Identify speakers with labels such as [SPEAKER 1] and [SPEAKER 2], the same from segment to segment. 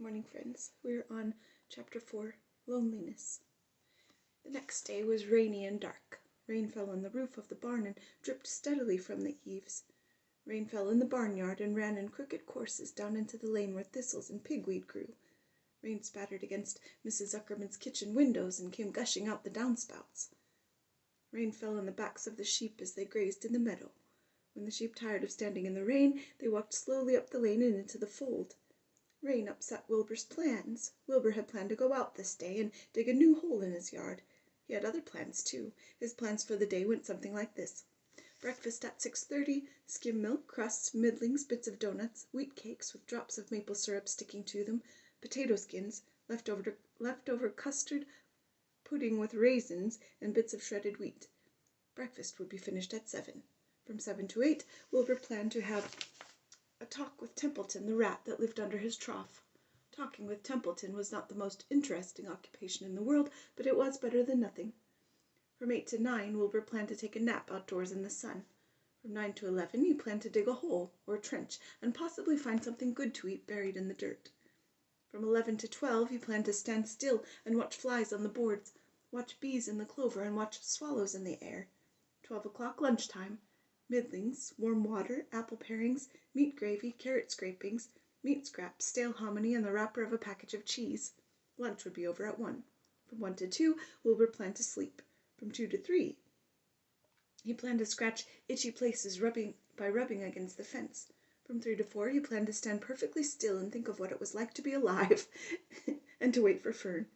[SPEAKER 1] morning, friends. We're on Chapter 4, Loneliness. The next day was rainy and dark. Rain fell on the roof of the barn and dripped steadily from the eaves. Rain fell in the barnyard and ran in crooked courses down into the lane where thistles and pigweed grew. Rain spattered against Mrs. Zuckerman's kitchen windows and came gushing out the downspouts. Rain fell on the backs of the sheep as they grazed in the meadow. When the sheep tired of standing in the rain, they walked slowly up the lane and into the fold. Rain upset Wilbur's plans. Wilbur had planned to go out this day and dig a new hole in his yard. He had other plans, too. His plans for the day went something like this. Breakfast at 6:30, skim milk, crusts, middlings, bits of donuts, wheat cakes with drops of maple syrup sticking to them, potato skins, leftover custard, pudding with raisins, and bits of shredded wheat. Breakfast would be finished at 7. From 7 to 8, Wilbur planned to have a talk with Templeton, the rat that lived under his trough. Talking with Templeton was not the most interesting occupation in the world, but it was better than nothing. From 8 to 9, Wilbur planned to take a nap outdoors in the sun. From 9 to 11, he planned to dig a hole, or trench, and possibly find something good to eat buried in the dirt. From 11 to 12, he planned to stand still and watch flies on the boards, watch bees in the clover, and watch swallows in the air. 12 o'clock, lunchtime. Middlings, warm water, apple parings, meat gravy, carrot scrapings, meat scraps, stale hominy, and the wrapper of a package of cheese. Lunch would be over at 1. From 1 to 2, Wilbur planned to sleep. From 2 to 3, he planned to scratch itchy places by rubbing against the fence. From 3 to 4, he planned to stand perfectly still and think of what it was like to be alive, and to wait for Fern.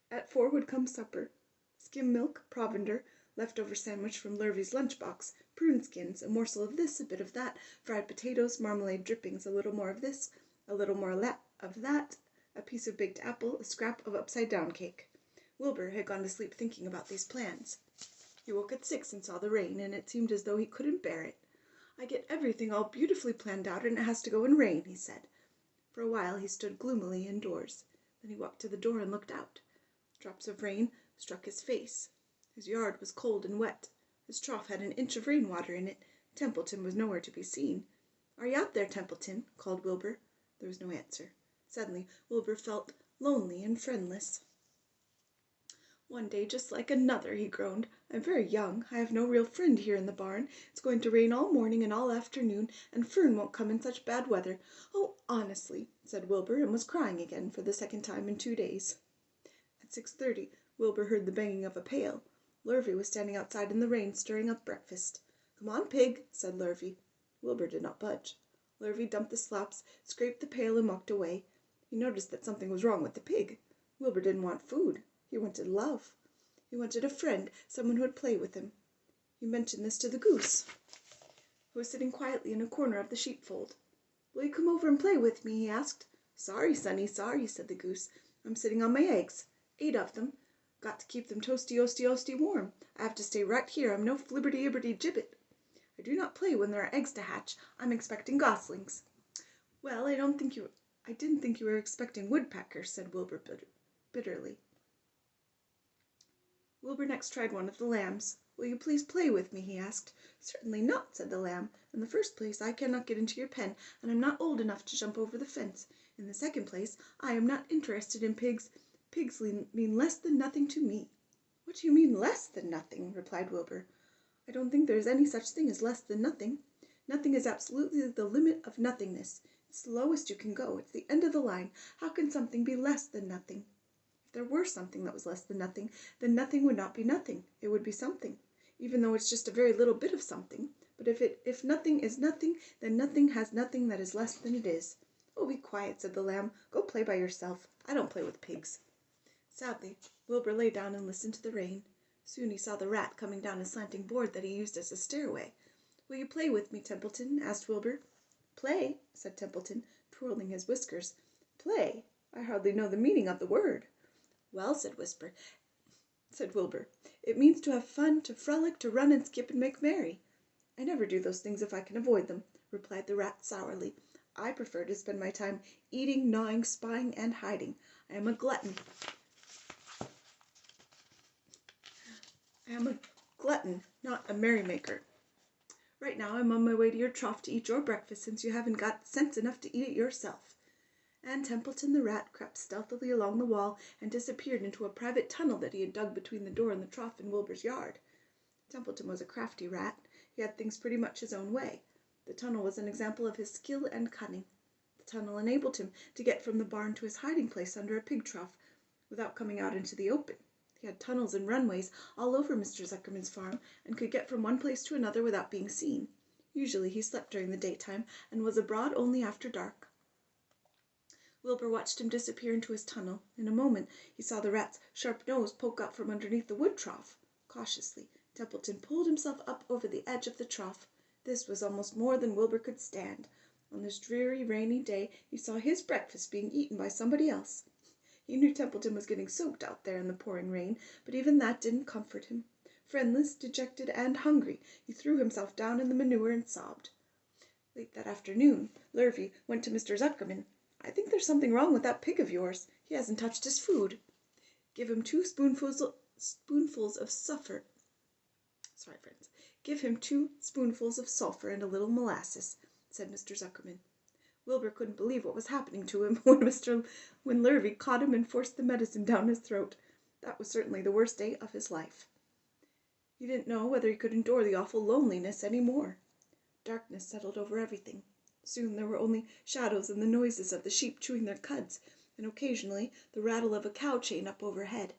[SPEAKER 1] At 4 would come supper. Skim milk, provender, leftover sandwich from Lurvy's lunchbox, prune skins, a morsel of this, a bit of that, fried potatoes, marmalade drippings, a little more of this, a little more of that, a piece of baked apple, a scrap of upside-down cake. Wilbur had gone to sleep thinking about these plans. He woke at 6 and saw the rain, and it seemed as though he couldn't bear it. "I get everything all beautifully planned out, and it has to go and rain," he said. For a while he stood gloomily indoors. Then he walked to the door and looked out. Drops of rain struck his face. His yard was cold and wet. His trough had an inch of rainwater in it. Templeton was nowhere to be seen. "Are you out there, Templeton?" called Wilbur. There was no answer. Suddenly Wilbur felt lonely and friendless. "One day just like another," he groaned. "I'm very young. I have no real friend here in the barn. It's going to rain all morning and all afternoon, and Fern won't come in such bad weather. Oh, honestly," said Wilbur, and was crying again for the second time in 2 days. At 6:30, Wilbur heard the banging of a pail. Lurvy was standing outside in the rain, stirring up breakfast. "Come on, pig," said Lurvy. Wilbur did not budge. Lurvy dumped the slops, scraped the pail, and walked away. He noticed that something was wrong with the pig. Wilbur didn't want food. He wanted love. He wanted a friend, someone who would play with him. He mentioned this to the goose, who was sitting quietly in a corner of the sheepfold. "Will you come over and play with me?" he asked. "Sorry, sonny, sorry," said the goose. "I'm sitting on my eggs. 8 of them. Got to keep them toasty warm. I have to stay right here. I'm no flibberty-ibberty-gibbet. I do not play when there are eggs to hatch. I'm expecting goslings." "Well, I didn't think you were expecting woodpeckers," said Wilbur bitterly. Wilbur next tried one of the lambs. "Will you please play with me?" he asked. "Certainly not," said the lamb. "In the first place, I cannot get into your pen, and I'm not old enough to jump over the fence. In the second place, I am not interested in pigs. Pigs mean less than nothing to me." "What do you mean, less than nothing?" replied Wilbur. "I don't think there is any such thing as less than nothing. Nothing is absolutely the limit of nothingness. It's the lowest you can go. It's the end of the line. How can something be less than nothing? If there were something that was less than nothing, then nothing would not be nothing. It would be something, even though it's just a very little bit of something. But if nothing is nothing, then nothing has nothing that is less than it is." "Oh, be quiet," said the lamb. "Go play by yourself. I don't play with pigs." Sadly, Wilbur lay down and listened to the rain. Soon he saw the rat coming down a slanting board that he used as a stairway. "Will you play with me, Templeton?" asked Wilbur. "Play?" said Templeton, twirling his whiskers. "Play? I hardly know the meaning of the word." "Well," said Wilbur, "it means to have fun, to frolic, to run and skip and make merry." "I never do those things if I can avoid them," replied the rat sourly. "I prefer to spend my time eating, gnawing, spying, and hiding. I am a glutton, not a merrymaker. Right now I'm on my way to your trough to eat your breakfast, since you haven't got sense enough to eat it yourself." and Templeton the rat crept stealthily along the wall and disappeared into a private tunnel that he had dug between the door and the trough in Wilbur's yard. Templeton was a crafty rat. He had things pretty much his own way. The tunnel was an example of his skill and cunning. The tunnel enabled him to get from the barn to his hiding place under a pig trough without coming out into the open. He had tunnels and runways all over Mr. Zuckerman's farm and could get from one place to another without being seen. Usually he slept during the daytime and was abroad only after dark. Wilbur watched him disappear into his tunnel. In a moment he saw the rat's sharp nose poke out from underneath the wood trough. Cautiously, Templeton pulled himself up over the edge of the trough. This was almost more than Wilbur could stand. On this dreary, rainy day he saw his breakfast being eaten by somebody else. He knew Templeton was getting soaked out there in the pouring rain, but even that didn't comfort him. Friendless, dejected, and hungry, he threw himself down in the manure and sobbed. Late that afternoon, Lurvy went to Mr. Zuckerman. "I think there's something wrong with that pig of yours. He hasn't touched his food. Give him 2 spoonfuls of sulfur. Give him 2 spoonfuls of sulfur and a little molasses," said Mr. Zuckerman. Wilbur couldn't believe what was happening to him when Lurvy caught him and forced the medicine down his throat. That was certainly the worst day of his life. He didn't know whether he could endure the awful loneliness any more. Darkness settled over everything. Soon there were only shadows and the noises of the sheep chewing their cuds, and occasionally the rattle of a cow chain up overhead.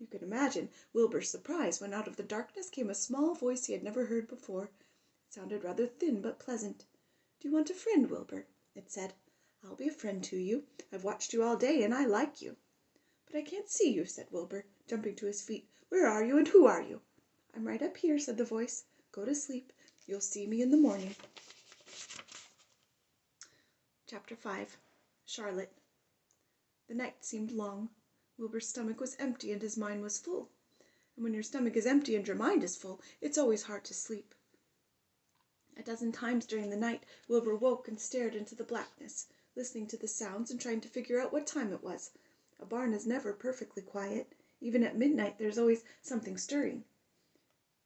[SPEAKER 1] You can imagine Wilbur's surprise when out of the darkness came a small voice he had never heard before. It sounded rather thin but pleasant. "Do you want a friend, Wilbur?" it said. "I'll be a friend to you. I've watched you all day, and I like you." "But I can't see you," said Wilbur, jumping to his feet. "Where are you, and who are you?" "I'm right up here," said the voice. "Go to sleep. You'll see me in the morning." Chapter 5. Charlotte. The night seemed long. Wilbur's stomach was empty and his mind was full. And when your stomach is empty and your mind is full, it's always hard to sleep. A dozen times during the night, Wilbur woke and stared into the blackness, listening to the sounds and trying to figure out what time it was. A barn is never perfectly quiet. Even at midnight, there's always something stirring.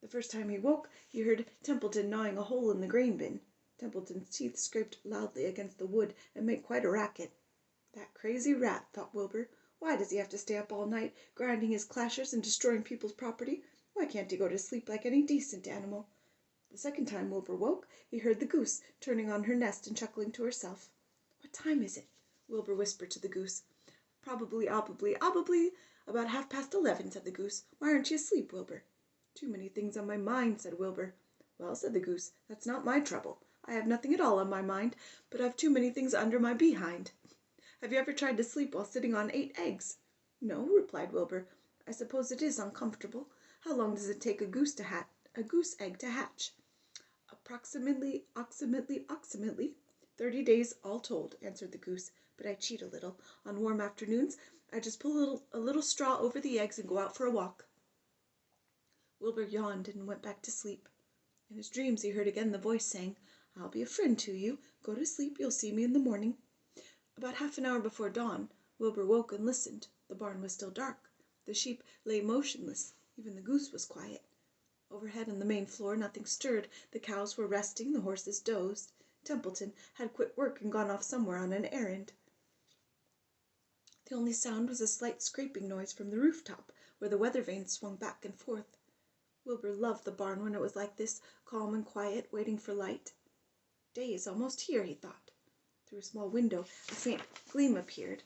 [SPEAKER 1] The first time he woke, he heard Templeton gnawing a hole in the grain bin. Templeton's teeth scraped loudly against the wood and made quite a racket. "That crazy rat," thought Wilbur. "Why does he have to stay up all night, grinding his clashers and destroying people's property? Why can't he go to sleep like any decent animal?" The second time Wilbur woke, he heard the goose turning on her nest and chuckling to herself. "What time is it?" Wilbur whispered to the goose. Probably, about 11:30, said the goose. "Why aren't you asleep, Wilbur?" "Too many things on my mind," said Wilbur. "Well," said the goose, "that's not my trouble. I have nothing at all on my mind, but I've too many things under my behind. Have you ever tried to sleep while sitting on 8 eggs? "No," replied Wilbur. "I suppose it is uncomfortable. How long does it take a goose egg to hatch?" Approximately 30 days all told," answered the goose. "But I cheat a little. On warm afternoons I just pull a little straw over the eggs and go out for a walk." Wilbur yawned and went back to sleep. In his dreams he heard again the voice saying, "I'll be a friend to you. Go to sleep. You'll see me in the morning." About half an hour before dawn, Wilbur woke and listened. The barn was still dark. The sheep lay motionless. Even the goose was quiet. Overhead on the main floor nothing stirred. The cows were resting, the horses dozed. Templeton had quit work and gone off somewhere on an errand. The only sound was a slight scraping noise from the rooftop, where the weather vane swung back and forth. Wilbur loved the barn when it was like this, calm and quiet, waiting for light. "Day is almost here," he thought. Through a small window a faint gleam appeared.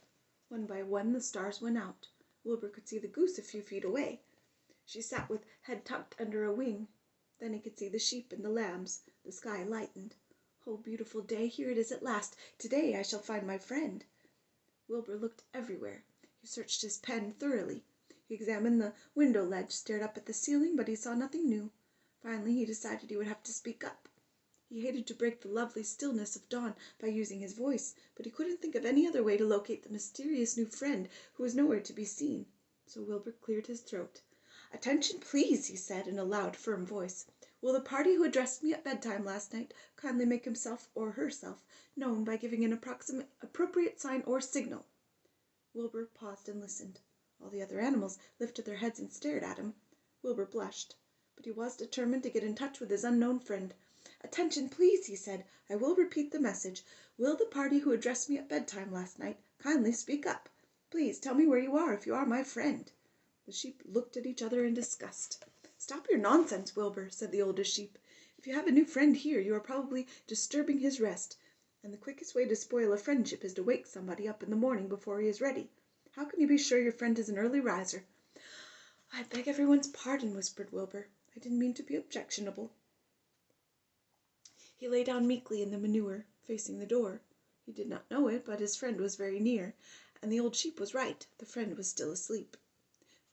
[SPEAKER 1] One by one the stars went out. Wilbur could see the goose a few feet away. She sat with head tucked under a wing. Then he could see the sheep and the lambs. The sky lightened. "Oh, beautiful day, here it is at last. Today I shall find my friend." Wilbur looked everywhere. He searched his pen thoroughly. He examined the window ledge, stared up at the ceiling, but he saw nothing new. Finally he decided he would have to speak up. He hated to break the lovely stillness of dawn by using his voice, but he couldn't think of any other way to locate the mysterious new friend who was nowhere to be seen. So Wilbur cleared his throat. "Attention, please," he said in a loud, firm voice. "Will the party who addressed me at bedtime last night kindly make himself or herself known by giving an appropriate sign or signal?" Wilbur paused and listened. All the other animals lifted their heads and stared at him. Wilbur blushed, but he was determined to get in touch with his unknown friend. "Attention, please," he said. "I will repeat the message. Will the party who addressed me at bedtime last night Kindly speak up. Please tell me where you are if you are my friend." The sheep looked at each other in disgust. "Stop your nonsense, Wilbur," said the oldest sheep. "If you have a new friend here, you are probably disturbing his rest, and the quickest way to spoil a friendship is to wake somebody up in the morning before he is ready. How can you be sure your friend is an early riser?" "I beg everyone's pardon," whispered Wilbur. "I didn't mean to be objectionable." He lay down meekly in the manure, facing the door. He did not know it, but his friend was very near, and the old sheep was right. The friend was still asleep.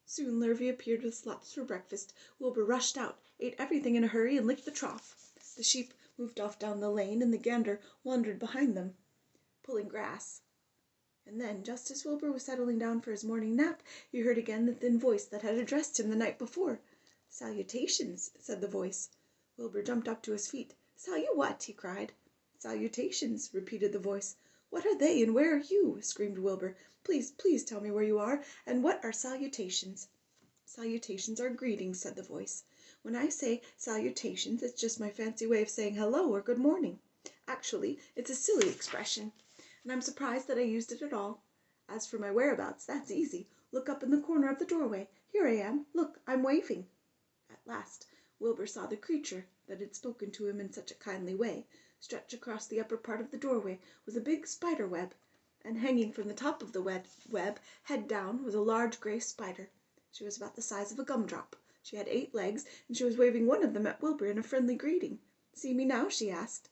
[SPEAKER 1] Soon Lurvy appeared with slops for breakfast. Wilbur rushed out, ate everything in a hurry, and licked the trough. The sheep moved off down the lane, and the gander wandered behind them, pulling grass. And then, just as Wilbur was settling down for his morning nap, he heard again the thin voice that had addressed him the night before. "Salutations," said the voice. Wilbur jumped up to his feet. "What?" he cried. "Salutations," repeated the voice. "What are they, and where are you?" screamed Wilbur. "Please, please tell me where you are, and what are salutations?" "Salutations are greetings," said the voice. "When I say salutations, it's just my fancy way of saying hello or good morning. Actually, it's a silly expression, and I'm surprised that I used it at all. As for my whereabouts, that's easy. Look up in the corner of the doorway. Here I am. Look, I'm waving." At last Wilbur saw the creature that had spoken to him in such a kindly way. Stretched across the upper part of the doorway was a big spider web, and hanging from the top of the web, head down, was a large gray spider. She was about the size of a gumdrop. She had 8 legs, and she was waving one of them at Wilbur in a friendly greeting. "See me now?" she asked.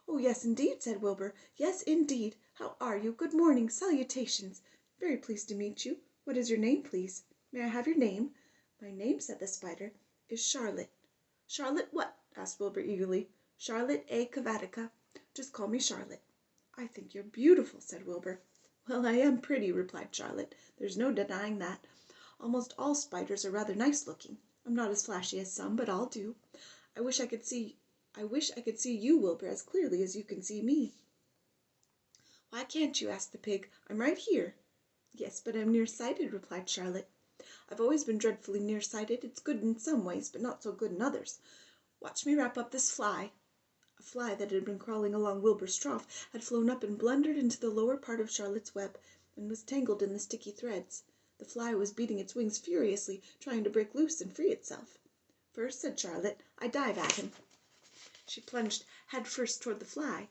[SPEAKER 1] "Oh, yes, indeed," said Wilbur. "Yes, indeed. How are you? Good morning. Salutations. Very pleased to meet you. What is your name, please? May I have your name?" "My name," said the spider, "is Charlotte." "Charlotte what?" asked Wilbur eagerly. "Charlotte A. Cavatica. Just call me Charlotte." "I think you're beautiful," said Wilbur. "Well, I am pretty," replied Charlotte. "There's no denying that. Almost all spiders are rather nice looking. I'm not as flashy as some, but I'll do. I wish I could see you, Wilbur, as clearly as you can see me." "Why can't you?" asked the pig. "I'm right here." "Yes, but I'm nearsighted," replied Charlotte. "I've always been dreadfully nearsighted. It's good in some ways, but not so good in others. Watch me wrap up this fly." A fly that had been crawling along Wilbur's trough had flown up and blundered into the lower part of Charlotte's web, and was tangled in the sticky threads. The fly was beating its wings furiously, trying to break loose and free itself. "First," said Charlotte, "I dive at him." She plunged head first toward the fly.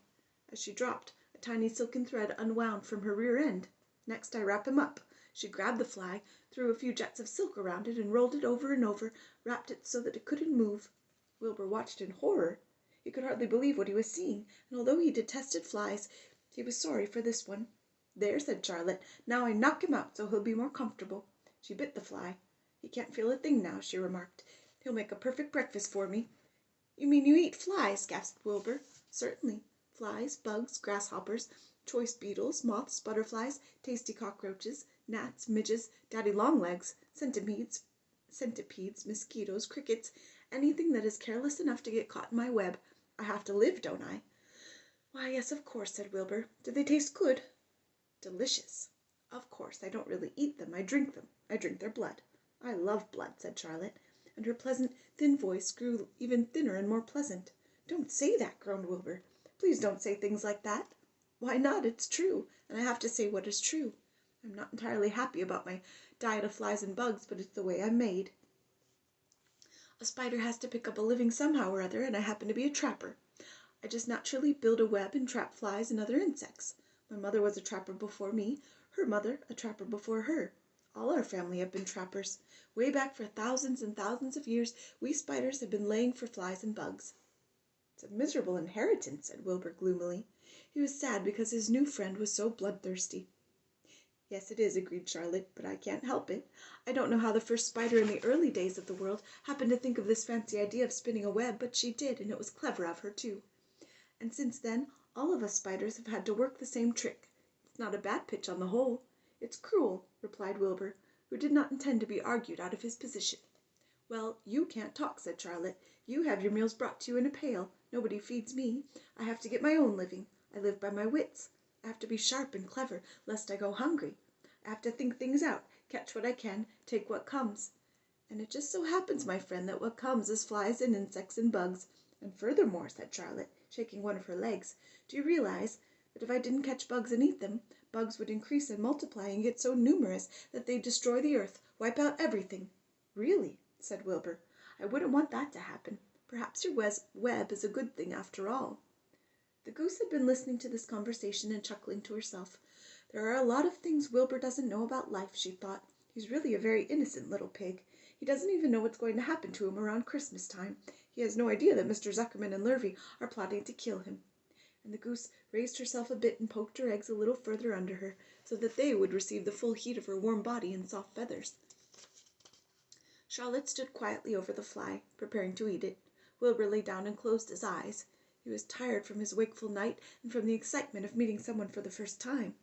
[SPEAKER 1] As she dropped, a tiny silken thread unwound from her rear end. "Next I wrap him up." She grabbed the fly, threw a few jets of silk around it, and rolled it over and over, wrapped it so that it couldn't move. Wilbur watched in horror. He could hardly believe what he was seeing, and although he detested flies, he was sorry for this one. "There," said Charlotte, "now I knock him out so he'll be more comfortable." She bit the fly. "He can't feel a thing now," she remarked. "He'll make a perfect breakfast for me." "You mean you eat flies?" gasped Wilbur. "Certainly. Flies, bugs, grasshoppers, choice beetles, moths, butterflies, tasty cockroaches, gnats, midges, daddy-long-legs, centipedes, mosquitoes, crickets, anything that is careless enough to get caught in my web. I have to live, don't I?" "Why, yes, of course," said Wilbur. "Do they taste good?" "Delicious." "Of course, I don't really eat them. I drink them. I drink their blood." "I love blood," said Charlotte, and her pleasant, thin voice grew even thinner and more pleasant. "Don't say that," groaned Wilbur. "Please don't say things like that." "Why not? It's true, and I have to say what is true. I'm not entirely happy about my diet of flies and bugs, but it's the way I'm made. A spider has to pick up a living somehow or other, and I happen to be a trapper. I just naturally build a web and trap flies and other insects. My mother was a trapper before me, her mother a trapper before her. All our family have been trappers. Way back for thousands and thousands of years, we spiders have been laying for flies and bugs." "It's a miserable inheritance," said Wilbur gloomily. He was sad because his new friend was so bloodthirsty. "Yes, it is," agreed Charlotte, "but I can't help it. I don't know how the first spider in the early days of the world happened to think of this fancy idea of spinning a web, but she did, and it was clever of her, too. And since then, all of us spiders have had to work the same trick. It's not a bad pitch on the whole." "It's cruel," replied Wilbur, who did not intend to be argued out of his position. "Well, you can't talk," said Charlotte. "You have your meals brought to you in a pail. Nobody feeds me. I have to get my own living. I live by my wits. I have to be sharp and clever, lest I go hungry. I have to think things out, catch what I can, take what comes. And it just so happens, my friend, that what comes is flies and insects and bugs. And furthermore," said Charlotte, shaking one of her legs, "do you realize that if I didn't catch bugs and eat them, Bugs would increase and multiply and get so numerous that they'd destroy the earth, wipe out everything. Really, said Wilbur, I wouldn't want that to happen. Perhaps your web is a good thing after all. The goose had been listening to this conversation and chuckling to herself. There are a lot of things Wilbur doesn't know about life, she thought. He's really a very innocent little pig. He doesn't even know what's going to happen to him around Christmas time. He has no idea that Mr. Zuckerman and Lurvy are plotting to kill him. And the goose raised herself a bit and poked her eggs a little further under her, so that they would receive the full heat of her warm body and soft feathers. Charlotte stood quietly over the fly, preparing to eat it. Wilbur lay down and closed his eyes. He was tired from his wakeful night and from the excitement of meeting someone for the first time.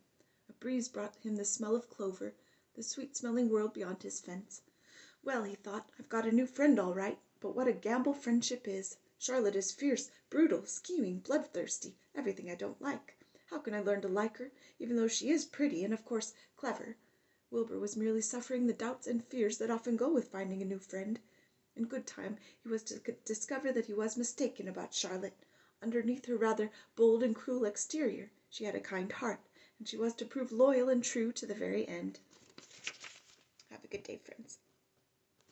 [SPEAKER 1] A breeze brought him the smell of clover, the sweet-smelling world beyond his fence. Well, he thought, I've got a new friend all right, but what a gamble friendship is. Charlotte is fierce, brutal, scheming, bloodthirsty, everything I don't like. How can I learn to like her, even though she is pretty and, of course, clever? Wilbur was merely suffering the doubts and fears that often go with finding a new friend. In good time he was to discover that he was mistaken about Charlotte. Underneath her rather bold and cruel exterior, she had a kind heart, and she was to prove loyal and true to the very end. Have a good day, friends.